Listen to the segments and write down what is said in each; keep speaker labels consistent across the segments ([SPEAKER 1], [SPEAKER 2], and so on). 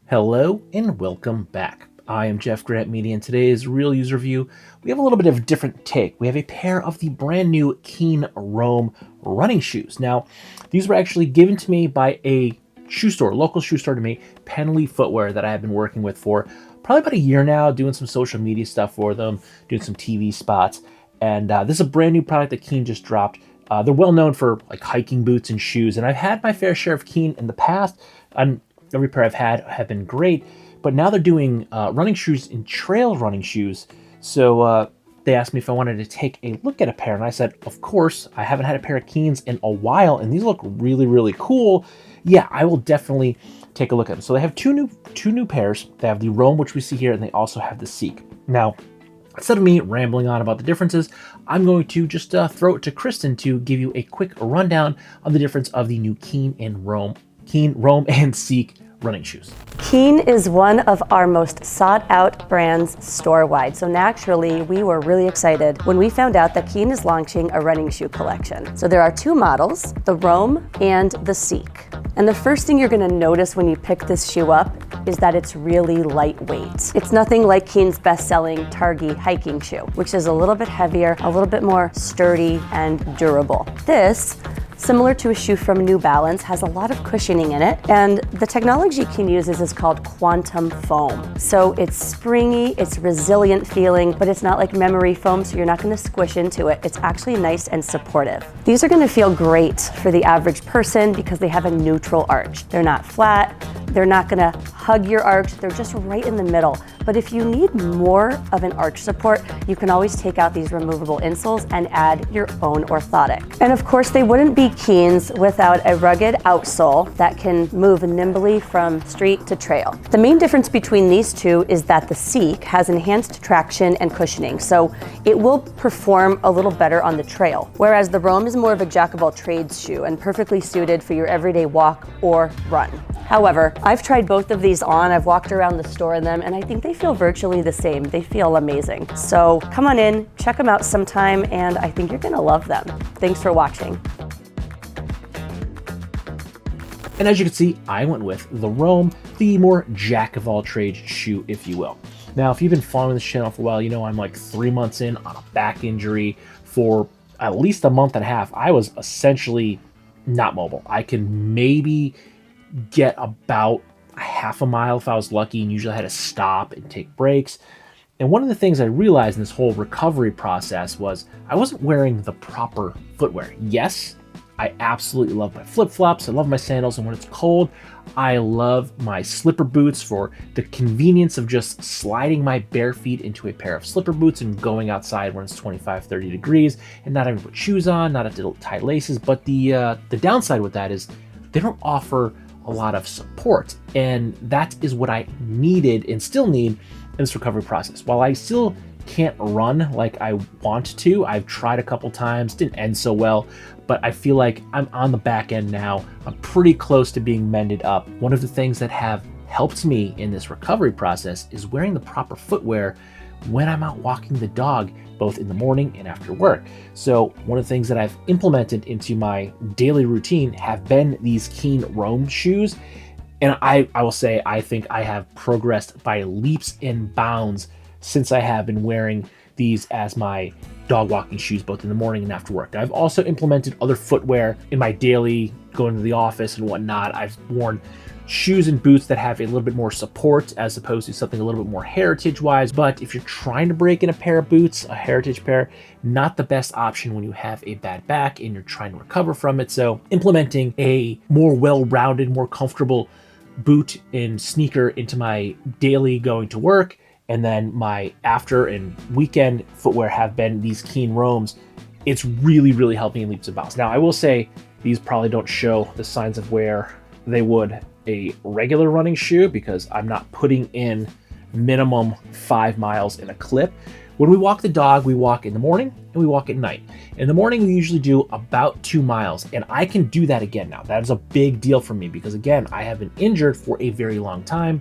[SPEAKER 1] Hello and welcome back. I am Jeff GrantMEDIA, and today's Real User Review, we have a little bit of a different take. We have a pair of the brand new Keen Roam running shoes. Now, these were actually given to me by a shoe store, local shoe store to me, Penley Footwear, that I have been working with for probably about a year now, doing some social media stuff for them, doing some TV spots. And this is a brand new product that Keen just dropped. They're well known for like hiking boots and shoes, and I've had my fair share of Keen in the past. Every pair I've had have been great, but now they're doing running shoes and trail running shoes. So they asked me if I wanted to take a look at a pair, and I said, of course. I haven't had a pair of Keens in a while, and these look really, really cool. Yeah, I will definitely take a look at them. So they have two new pairs. They have the Roam, which we see here, and they also have the Seek. Now, instead of me rambling on about the differences, I'm going to just throw it to Kristen to give you a quick rundown on the difference of the new Keen, Roam, and Seek running shoes.
[SPEAKER 2] Keen is one of our most sought out brands store-wide. So naturally, we were really excited when we found out that Keen is launching a running shoe collection. So there are two models, the Roam and the Seek. And the first thing you're gonna notice when you pick this shoe up is that it's really lightweight. It's nothing like Keen's best-selling Targhee hiking shoe, which is a little bit heavier, a little bit more sturdy and durable. This, similar to a shoe from New Balance, has a lot of cushioning in it, and the technology Keen uses is called quantum foam. So it's springy, it's resilient feeling, but it's not like memory foam, so you're not gonna squish into it. It's actually nice and supportive. These are gonna feel great for the average person because they have a neutral arch. They're not flat, they're not gonna hug your arch, they're just right in the middle. But if you need more of an arch support, you can always take out these removable insoles and add your own orthotic. And of course, they wouldn't be Keens without a rugged outsole that can move nimbly from street to trail. The main difference between these two is that the Seek has enhanced traction and cushioning, so it will perform a little better on the trail, whereas the Roam is more of a jack-of-all-trades shoe and perfectly suited for your everyday walk or run. However, I've tried both of these on, I've walked around the store in them, and I think they feel virtually the same. They feel amazing. So come on in, check them out sometime, and I think you're gonna love them. Thanks for watching.
[SPEAKER 1] And as you can see, I went with the Roam, the more jack-of-all-trades shoe, if you will. Now, if you've been following this channel for a while, you know I'm like 3 months in on a back injury. For at least a month and a half, I was essentially not mobile. I can maybe get about a half a mile if I was lucky, and usually I had to stop and take breaks. And one of the things I realized in this whole recovery process was I wasn't wearing the proper footwear. Yes, I absolutely love my flip-flops, I love my sandals, and when it's cold, I love my slipper boots for the convenience of just sliding my bare feet into a pair of slipper boots and going outside when it's 25, 30 degrees and not having to put shoes on, not have to tie laces. But the downside with that is they don't offer a lot of support, and that is what I needed and still need in this recovery process. While I still can't run like I want to, I've tried a couple times, didn't end so well, but I feel like I'm on the back end now. I'm pretty close to being mended up. One of the things that have helped me in this recovery process is wearing the proper footwear when I'm out walking the dog, both in the morning and after work. So one of the things that I've implemented into my daily routine have been these Keen Roam shoes. And I will say, I think I have progressed by leaps and bounds since I have been wearing these as my dog walking shoes, both in the morning and after work. I've also implemented other footwear in my daily going to the office and whatnot. I've worn shoes and boots that have a little bit more support as opposed to something a little bit more heritage-wise. But if you're trying to break in a pair of boots, a heritage pair, not the best option when you have a bad back and you're trying to recover from it. So implementing a more well-rounded, more comfortable boot and sneaker into my daily going to work, and then my after and weekend footwear have been these Keen Roams. It's really, really helped me in leaps and bounds. Now, I will say these probably don't show the signs of wear they would a regular running shoe because I'm not putting in minimum 5 miles in a clip. When we walk the dog, we walk in the morning and we walk at night. In the morning, we usually do about 2 miles, and I can do that again now. That is a big deal for me because, again, I have been injured for a very long time.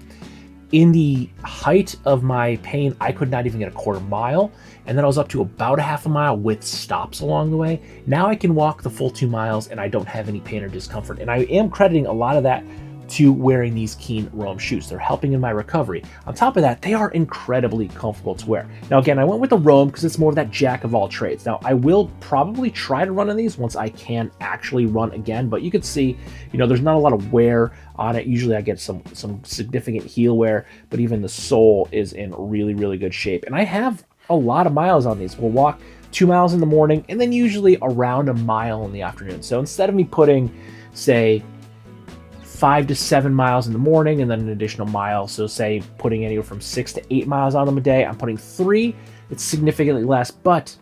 [SPEAKER 1] In the height of my pain, I could not even get a quarter mile, and then I was up to about a half a mile with stops along the way. Now I can walk the full 2 miles and I don't have any pain or discomfort. And I am crediting a lot of that to wearing these Keen Roam shoes. They're helping in my recovery. On top of that, they are incredibly comfortable to wear. Now again, I went with the Roam because it's more of that jack of all trades. Now I will probably try to run on these once I can actually run again, but you can see, you know, there's not a lot of wear on it. Usually I get some significant heel wear, but even the sole is in really, really good shape. And I have a lot of miles on these. We'll walk 2 miles in the morning and then usually around a mile in the afternoon. So instead of me putting, say, 5 to 7 miles in the morning and then an additional mile, so say putting anywhere from 6 to 8 miles on them a day, I'm putting 3. It's significantly less, but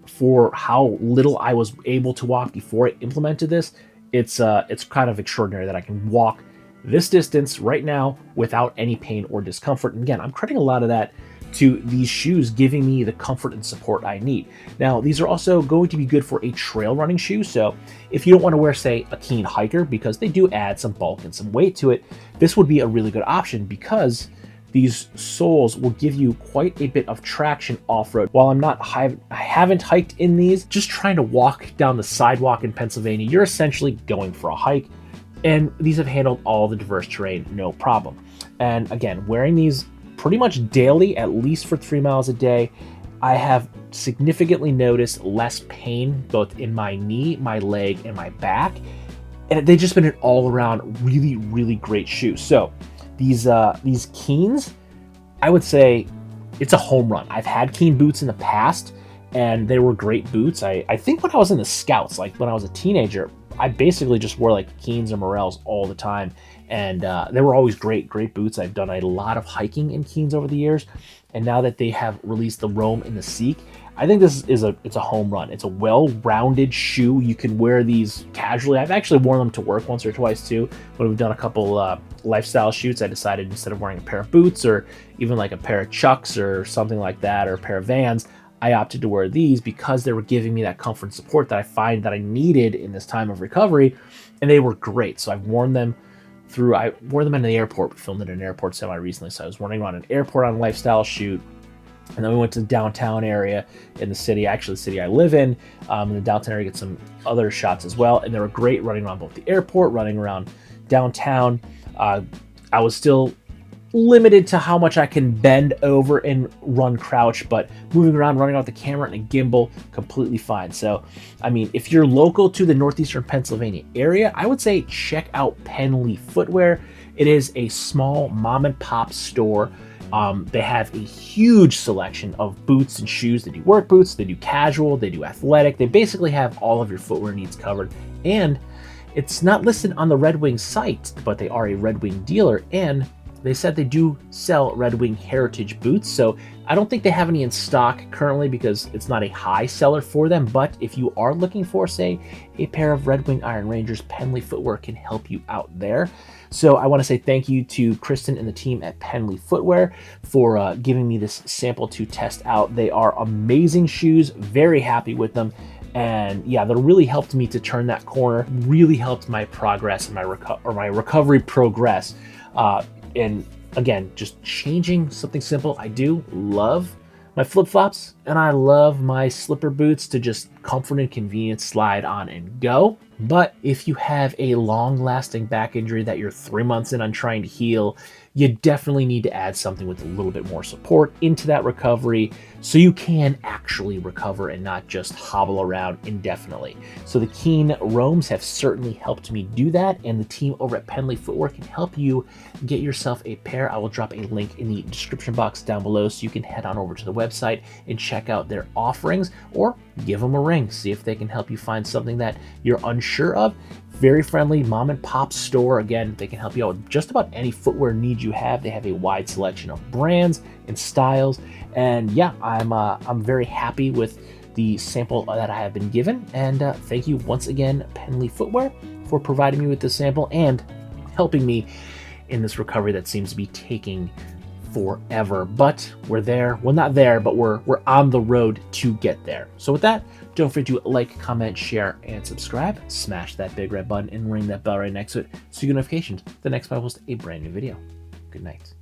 [SPEAKER 1] for how little I was able to walk before I implemented this, it's kind of extraordinary that I can walk this distance right now without any pain or discomfort. And again, I'm crediting a lot of that to these shoes giving me the comfort and support I need. Now, these are also going to be good for a trail running shoe. So if you don't want to wear, say, a Keen hiker, because they do add some bulk and some weight to it, this would be a really good option because these soles will give you quite a bit of traction off-road. While I haven't hiked in these, just trying to walk down the sidewalk in Pennsylvania, you're essentially going for a hike. And these have handled all the diverse terrain, no problem. And again, wearing these pretty much daily, at least for 3 miles a day, I have significantly noticed less pain both in my knee, my leg, and my back. And they've just been an all-around really, really great shoe. So these Keens, I would say it's a home run. I've had Keen boots in the past, and they were great boots. I think when I was in the Scouts, like when I was a teenager, I basically just wore like Keens or Morels all the time. And they were always great boots. I've done a lot of hiking in Keens over the years. And now that they have released the Roam and the Seek, I think this is it's a home run. It's a well-rounded shoe. You can wear these casually. I've actually worn them to work once or twice too. When we've done a couple lifestyle shoots, I decided instead of wearing a pair of boots or even like a pair of Chucks or something like that, or a pair of Vans, I opted to wear these because they were giving me that comfort and support that I find that I needed in this time of recovery. And they were great. So I've worn them I wore them in the airport. We filmed it in an airport semi recently. So I was running around an airport on a lifestyle shoot. And then we went to the downtown area in the city, actually the city I live in the downtown area, get some other shots as well. And they were great running around both the airport, running around downtown. I was still limited to how much I can bend over and run crouch, but moving around, running out the camera and a gimbal, completely fine. So, I mean, if you're local to the northeastern Pennsylvania area, I would say check out Penley Footwear. It is a small mom and pop store. They have a huge selection of boots and shoes. They do work boots, they do casual, they do athletic. They basically have all of your footwear needs covered. And it's not listed on the Red Wing site, but they are a Red Wing dealer, and they said they do sell Red Wing heritage boots. So I don't think they have any in stock currently because it's not a high seller for them. But if you are looking for, say, a pair of Red Wing Iron Rangers, Penley Footwear can help you out there. So I want to say thank you to Kristen and the team at Penley Footwear for giving me this sample to test out. They are amazing shoes, very happy with them. And yeah, that really helped me to turn that corner, really helped my progress and my recovery progress. And again, just changing something simple. I do love my flip-flops and I love my slipper boots to just comfort and convenience, slide on and go. But if you have a long-lasting back injury that you're 3 months in on trying to heal, you definitely need to add something with a little bit more support into that recovery so you can actually recover and not just hobble around indefinitely. So the Keen Roams have certainly helped me do that, and the team over at Penley Footwear can help you get yourself a pair. I will drop a link in the description box down below so you can head on over to the website and check out their offerings, or give them a ring, see if they can help you find something that you're unsure of. Very friendly mom and pop store. Again, they can help you out with just about any footwear need you have. They have a wide selection of brands and styles. And yeah, I'm very happy with the sample that I have been given. And thank you once again, Penley Footwear, for providing me with this sample and helping me in this recovery that seems to be taking forever. But we're there. Well, not there, but we're on the road to get there. So with that, don't forget to like, comment, share, and subscribe. Smash that big red button and ring that bell right next to it so you get notifications the next time I post a brand new video. Good night.